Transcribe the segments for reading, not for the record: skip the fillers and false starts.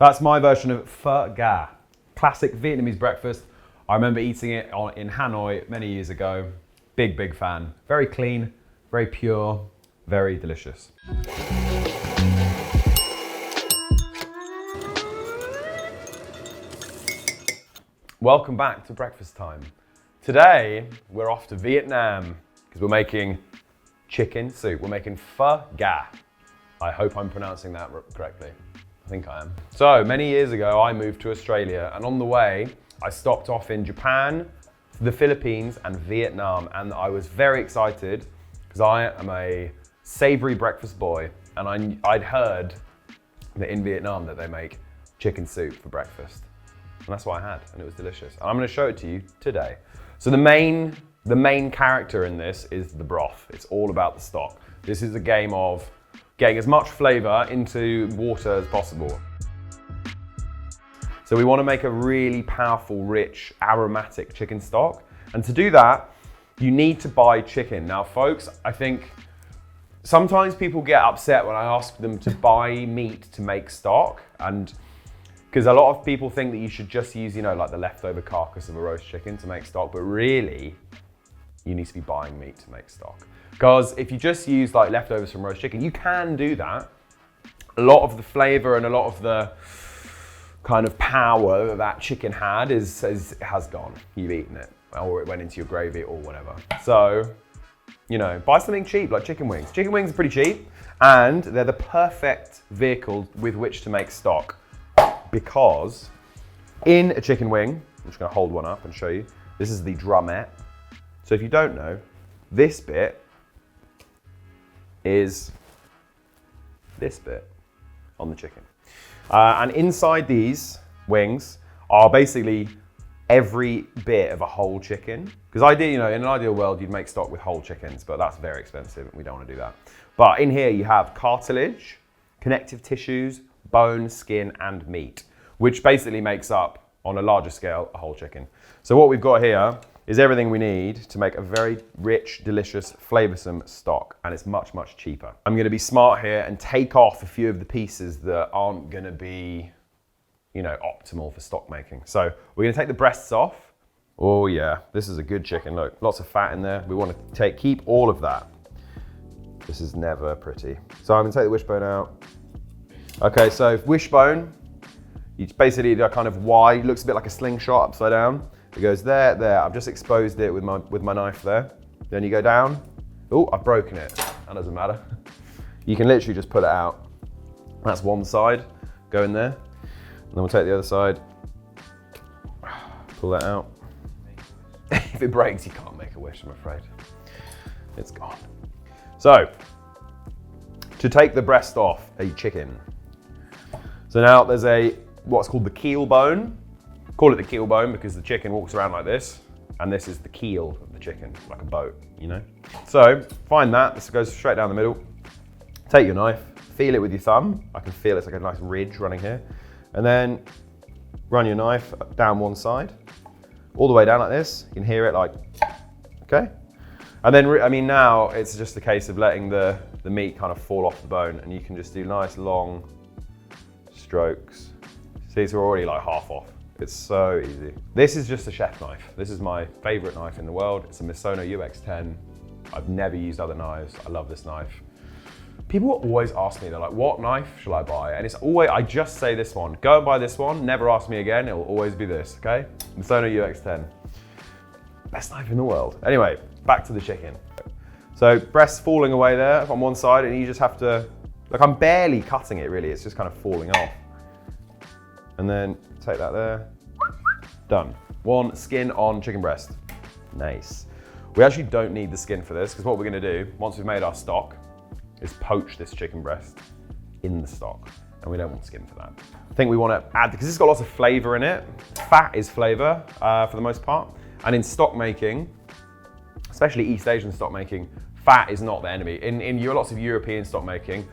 That's my version of phở gà, classic Vietnamese breakfast. I remember eating it in Hanoi many years ago. Big, big fan. Very clean, very pure, very delicious. Welcome back to breakfast time. Today, we're off to Vietnam because we're making chicken soup. We're making phở gà. I hope I'm pronouncing that correctly. I think I am. So many years ago, I moved to Australia, and on the way, I stopped off in Japan, the Philippines, and Vietnam, and I was very excited because I am a savory breakfast boy, and I'd heard that in Vietnam that they make chicken soup for breakfast, and that's what I had, and it was delicious. And I'm going to show it to you today. So the main character in this is the broth. It's all about the stock. This is a game of getting as much flavor into water as possible. So we want to make a really powerful, rich, aromatic chicken stock. And to do that, you need to buy chicken. Now, folks, I think sometimes people get upset when I ask them to buy meat to make stock. And because a lot of people think that you should just use, like the leftover carcass of a roast chicken to make stock, but really, you need to be buying meat to make stock. Because if you just use like leftovers from roast chicken, you can do that. A lot of the flavor and a lot of the kind of power that chicken had has gone. You've eaten it, or it went into your gravy or whatever. So, buy something cheap like chicken wings. Chicken wings are pretty cheap, and they're the perfect vehicle with which to make stock. Because in a chicken wing, I'm just gonna hold one up and show you. This is the drumette. So if you don't know, this bit is this bit on the chicken. And inside these wings are basically every bit of a whole chicken. Because in an ideal world, you'd make stock with whole chickens, but that's very expensive and we don't want to do that. But in here you have cartilage, connective tissues, bone, skin, and meat, which basically makes up, on a larger scale, a whole chicken. So what we've got here is everything we need to make a very rich, delicious, flavoursome stock, and it's much, much cheaper. I'm gonna be smart here and take off a few of the pieces that aren't gonna be, optimal for stock making. So we're gonna take the breasts off. Oh yeah, this is a good chicken, look, lots of fat in there. We wanna keep all of that. This is never pretty. So I'm gonna take the wishbone out. Okay, so wishbone, it's basically a kind of Y, looks a bit like a slingshot upside down. It goes there, there. I've just exposed it with my knife there. Then you go down. Oh, I've broken it. That doesn't matter. You can literally just pull it out. That's one side, go in there. And then we'll take the other side, pull that out. If it breaks, you can't make a wish, I'm afraid. It's gone. So, to take the breast off a chicken. So now there's what's called the keel bone. Call it the keel bone because the chicken walks around like this, and this is the keel of the chicken, like a boat, So find that, this goes straight down the middle. Take your knife, feel it with your thumb. I can feel it's like a nice ridge running here. And then run your knife down one side, all the way down like this. You can hear it like, okay? And then, now it's just a case of letting the meat kind of fall off the bone, and you can just do nice long strokes. See, it's already like half off. It's so easy. This is just a chef knife. This is my favorite knife in the world. It's a Misono UX10. I've never used other knives. I love this knife. People always ask me, they're like, what knife shall I buy? And it's always, I just say this one. Go and buy this one, never ask me again. It will always be this, okay? Misono UX10. Best knife in the world. Anyway, back to the chicken. So breasts falling away there on one side, and you just have to, I'm barely cutting it really. It's just kind of falling off. And then take that there, done. One skin on chicken breast, nice. We actually don't need the skin for this because what we're gonna do, once we've made our stock, is poach this chicken breast in the stock, and we don't want skin for that. I think we wanna add, because it's got lots of flavor in it, fat is flavor for the most part, and in stock making, especially East Asian stock making, fat is not the enemy. In lots of European stock making,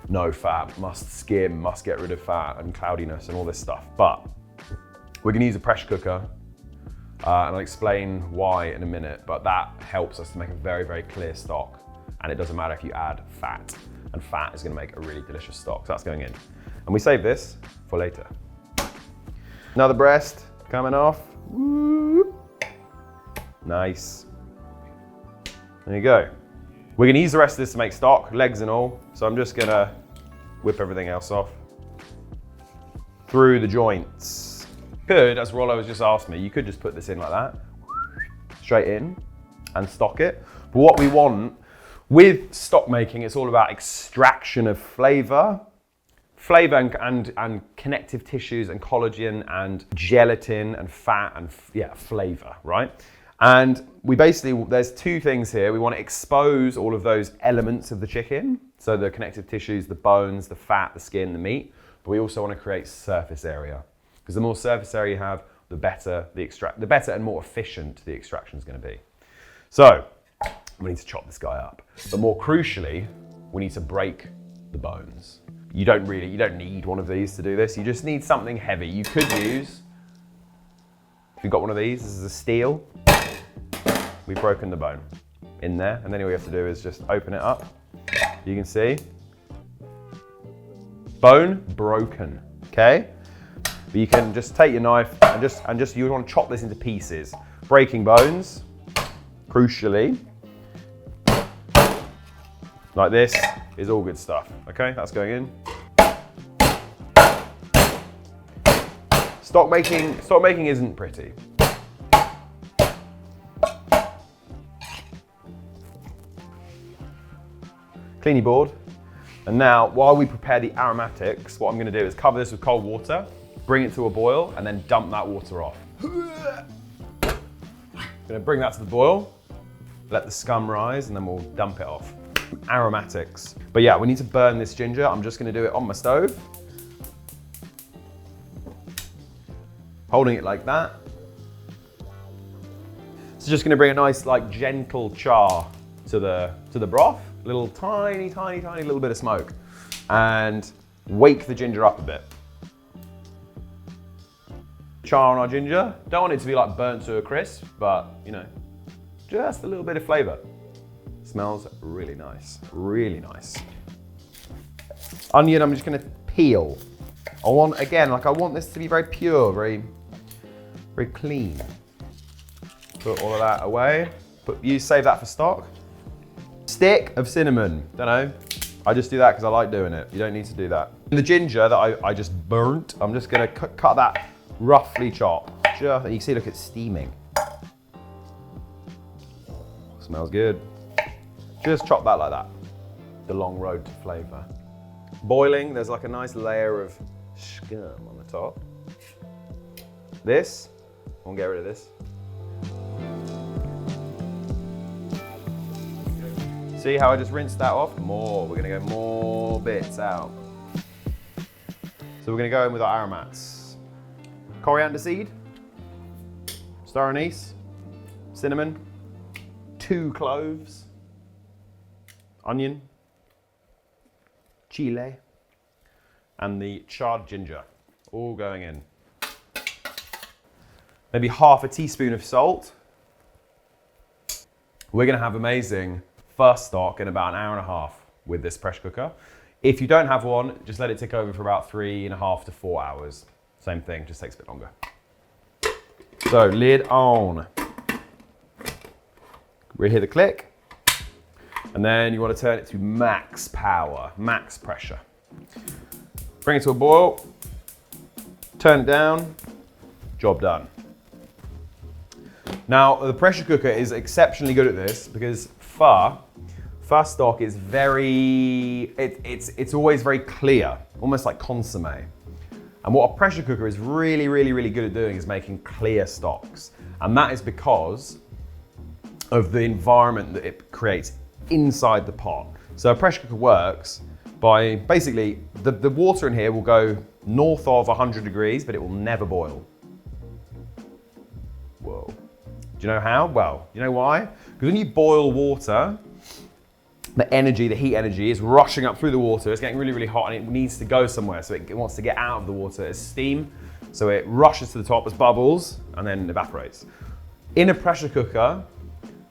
no fat, must skim, must get rid of fat and cloudiness and all this stuff. But we're gonna use a pressure cooker and I'll explain why in a minute, but that helps us to make a very, very clear stock, and it doesn't matter if you add fat, and fat is gonna make a really delicious stock, so that's going in. And we save this for later. Another breast coming off. Woo. Nice. There you go. We're gonna use the rest of this to make stock, legs and all. So I'm just gonna whip everything else off through the joints. Could, as Rollo has just asked me, you could just put this in like that, straight in and stock it. But what we want with stock making, it's all about extraction of flavor and connective tissues and collagen and gelatin and fat and flavor, right? And we basically, there's two things here. We want to expose all of those elements of the chicken. So the connective tissues, the bones, the fat, the skin, the meat. But we also want to create surface area. Because the more surface area you have, the better and more efficient the extraction is going to be. So we need to chop this guy up. But more crucially, we need to break the bones. You don't need one of these to do this. You just need something heavy. You could use, if you've got one of these, this is a steel. We've broken the bone in there. And then all you have to do is just open it up. You can see, bone broken, okay? But you can just take your knife and just you want to chop this into pieces. Breaking bones, crucially, like this, is all good stuff. Okay, that's going in. Stock making isn't pretty. Clean your board. And now, while we prepare the aromatics, what I'm going to do is cover this with cold water, bring it to a boil, and then dump that water off. I'm going to bring that to the boil, let the scum rise, and then we'll dump it off. Aromatics. But yeah, we need to burn this ginger. I'm just going to do it on my stove. Holding it like that. So just going to bring a nice, like, gentle char to the broth. Little tiny little bit of smoke, and wake the ginger up a bit. Char on our ginger. Don't want it to be like burnt to a crisp, but you know, just a little bit of flavor. Smells really nice, really nice. Onion, I'm just gonna peel. I want this to be very pure, very clean. Put all of that away. Save that for stock. Stick of cinnamon, don't know. I just do that because I like doing it. You don't need to do that. The ginger that I just burnt, I'm just gonna cut that roughly chopped. You can see, look, it's steaming. Smells good. Just chop that like that. The long road to flavor. Boiling, there's like a nice layer of scum on the top. This, I won't get rid of this. See how I just rinsed that off? We're gonna go more bits out. So we're gonna go in with our aromats. Coriander seed, star anise, cinnamon, 2 cloves, onion, chili, and the charred ginger, all going in. Maybe half a teaspoon of salt. We're gonna have amazing first stock in about an hour and a half with this pressure cooker. If you don't have one, just let it tick over for about 3.5 to 4 hours. Same thing, just takes a bit longer. So lid on. We hear the click. And then you want to turn it to max power, max pressure. Bring it to a boil, turn it down, job done. Now, the pressure cooker is exceptionally good at this because pho stock is it's always very clear, almost like consommé. And what a pressure cooker is really good at doing is making clear stocks. And that is because of the environment that it creates inside the pot. So a pressure cooker works by basically, the water in here will go north of 100 degrees, but it will never boil. Whoa. Do you know how? Well, you know why? Because when you boil water, the heat energy is rushing up through the water. It's getting really hot and it needs to go somewhere. So it wants to get out of the water as steam. So it rushes to the top as bubbles and then evaporates. In a pressure cooker,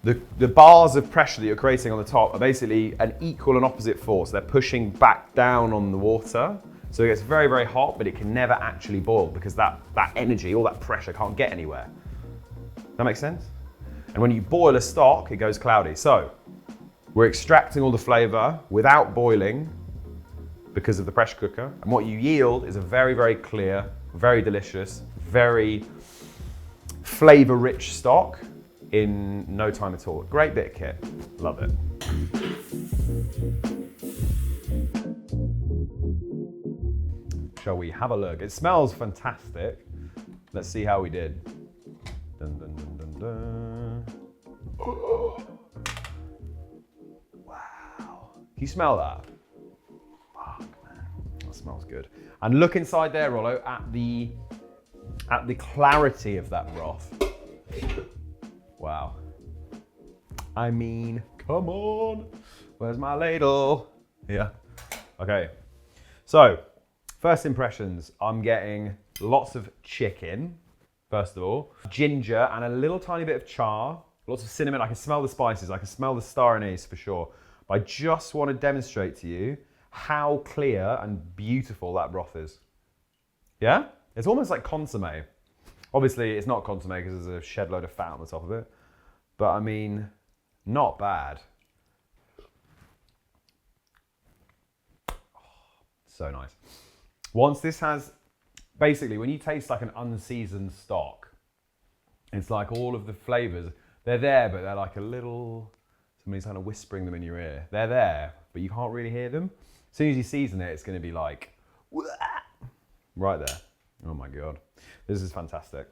the bars of pressure that you're creating on the top are basically an equal and opposite force. They're pushing back down on the water. So it gets very, very hot, but it can never actually boil because that energy, all that pressure can't get anywhere. That makes sense? And when you boil a stock, it goes cloudy. So we're extracting all the flavor without boiling because of the pressure cooker. And what you yield is a very, very clear, very delicious, very flavor-rich stock in no time at all. Great bit of kit. Love it. Shall we have a look? It smells fantastic. Let's see how we did. Dun, dun, dun, dun, dun. Oh. Wow. Can you smell that? Fuck, man. That smells good. And look inside there, Rollo, at the clarity of that broth. Wow. I mean, come on. Where's my ladle? Yeah. Okay. So, first impressions, I'm getting lots of chicken, first of all. Ginger and a little tiny bit of char. Lots of cinnamon. I can smell the spices. I can smell the Star Anise for sure. But I just want to demonstrate to you how clear and beautiful that broth is. Yeah? It's almost like consommé. Obviously, it's not consommé because there's a shed load of fat on the top of it. But I mean, not bad. Oh, so nice. Once this has, basically, when you taste like an unseasoned stock, it's like all of the flavors, they're there, but they're like a little, somebody's kind of whispering them in your ear. They're there, but you can't really hear them. As soon as you season it, it's going to be like, right there. Oh my God. This is fantastic.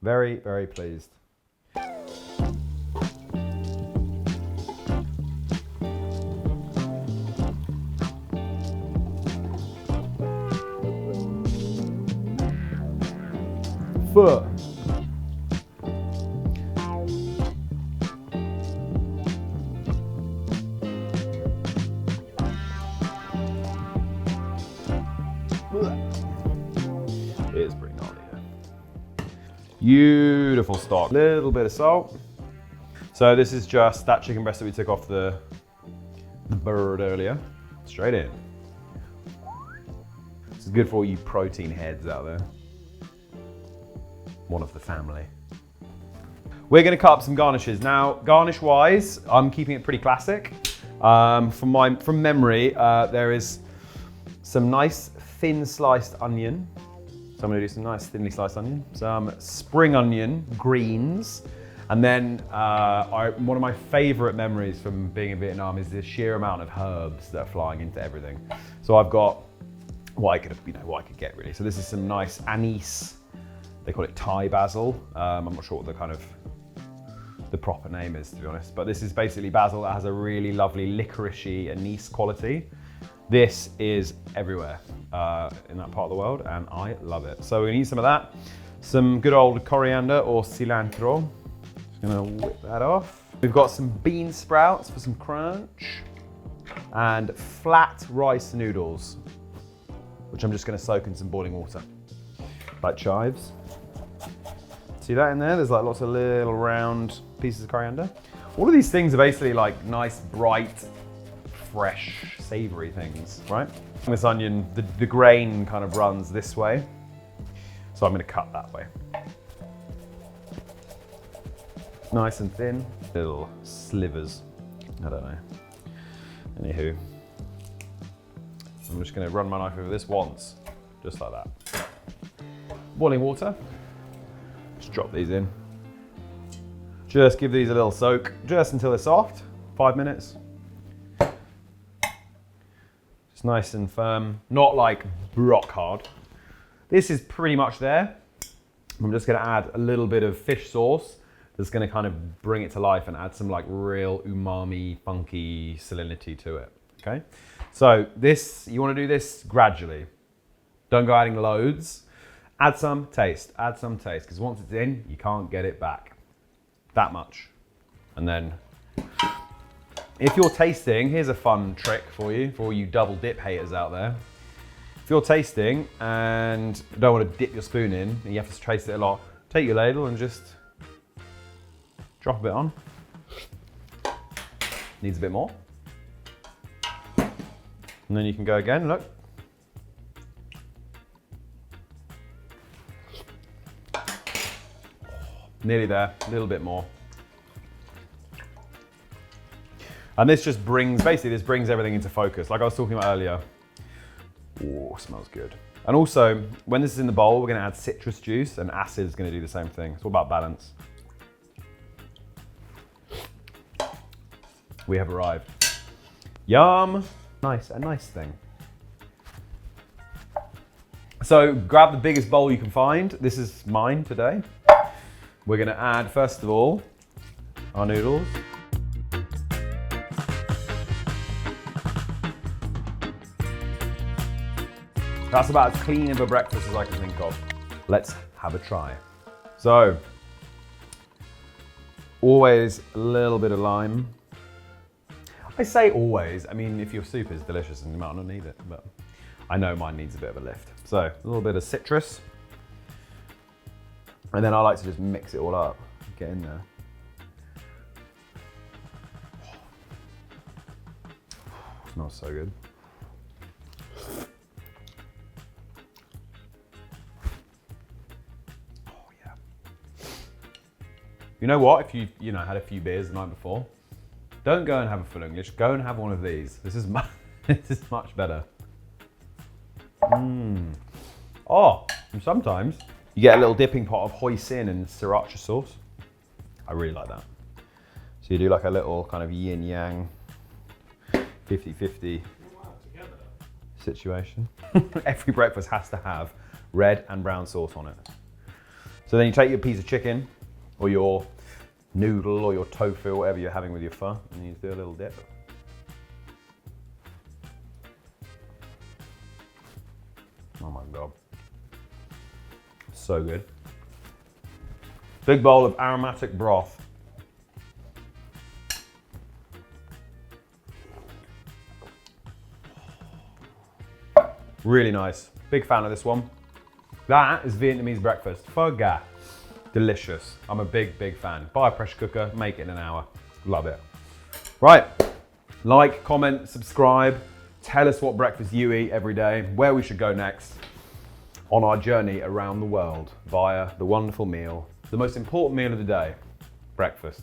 Very, very pleased. Pho. It is pretty gnarly, yeah. Beautiful stock. Little bit of salt. So this is just that chicken breast that we took off the bird earlier. Straight in. This is good for all you protein heads out there. One of the family. We're going to cut up some garnishes. Now, garnish-wise, I'm keeping it pretty classic. From memory, there is some nice thin sliced onion. So I'm going to do some nice thinly sliced onion, some spring onion, greens, and then one of my favorite memories from being in Vietnam is the sheer amount of herbs that are flying into everything. So I've got what I could get really. So this is some nice anise. They call it Thai basil. I'm not sure what the proper name is, to be honest. But this is basically basil that has a really lovely licoricey anise quality. This is everywhere in that part of the world, and I love it. So we're gonna use some of that. Some good old coriander or cilantro. Just gonna whip that off. We've got some bean sprouts for some crunch, and flat rice noodles, which I'm just gonna soak in some boiling water. Like chives. See that in there? There's like lots of little round pieces of coriander. All of these things are basically like nice, bright, fresh, savory things, right? This onion, the grain kind of runs this way. So I'm gonna cut that way. Nice and thin, little slivers. I don't know. Anywho, I'm just gonna run my knife over this once, just like that. Boiling water. Just drop these in. Just give these a little soak, just until they're soft, 5 minutes. Just nice and firm, not like rock hard. This is pretty much there. I'm just gonna add a little bit of fish sauce that's gonna kind of bring it to life and add some like real umami, funky salinity to it, okay? So this, you wanna do this gradually. Don't go adding loads. Add some taste, because once it's in, you can't get it back. That much. And then, if you're tasting, here's a fun trick for all you double dip haters out there. If you're tasting and don't want to dip your spoon in, and you have to taste it a lot, take your ladle and just drop a bit on. Needs a bit more. And then you can go again, look. Nearly there, a little bit more. And this just brings, basically this brings everything into focus. Like I was talking about earlier. Oh, smells good. And also, when this is in the bowl, we're gonna add citrus juice, and acid is gonna do the same thing. It's all about balance. We have arrived. Yum. Nice, a nice thing. So grab the biggest bowl you can find. This is mine today. We're gonna add, first of all, our noodles. That's about as clean of a breakfast as I can think of. Let's have a try. So, always a little bit of lime. I say always, I mean, if your soup is delicious and you might not need it, but I know mine needs a bit of a lift. So, a little bit of citrus. And then I like to just mix it all up, get in there. Smells so good. Oh yeah. You know what? If you had a few beers the night before, don't go and have a full English. Go and have one of these. This is much better. Oh, and sometimes you get a little dipping pot of hoisin and sriracha sauce. I really like that. So you do like a little kind of yin yang 50-50 situation. Every breakfast has to have red and brown sauce on it. So then you take your piece of chicken or your noodle or your tofu, whatever you're having with your pho, and you do a little dip. Oh my God. So good. Big bowl of aromatic broth. Really nice. Big fan of this one. That is Vietnamese breakfast. Pho ga. Delicious. I'm a big, big fan. Buy a pressure cooker, make it in an hour. Love it. Right. Like, comment, subscribe. Tell us what breakfast you eat every day, where we should go next on our journey around the world via the wonderful meal, the most important meal of the day, breakfast.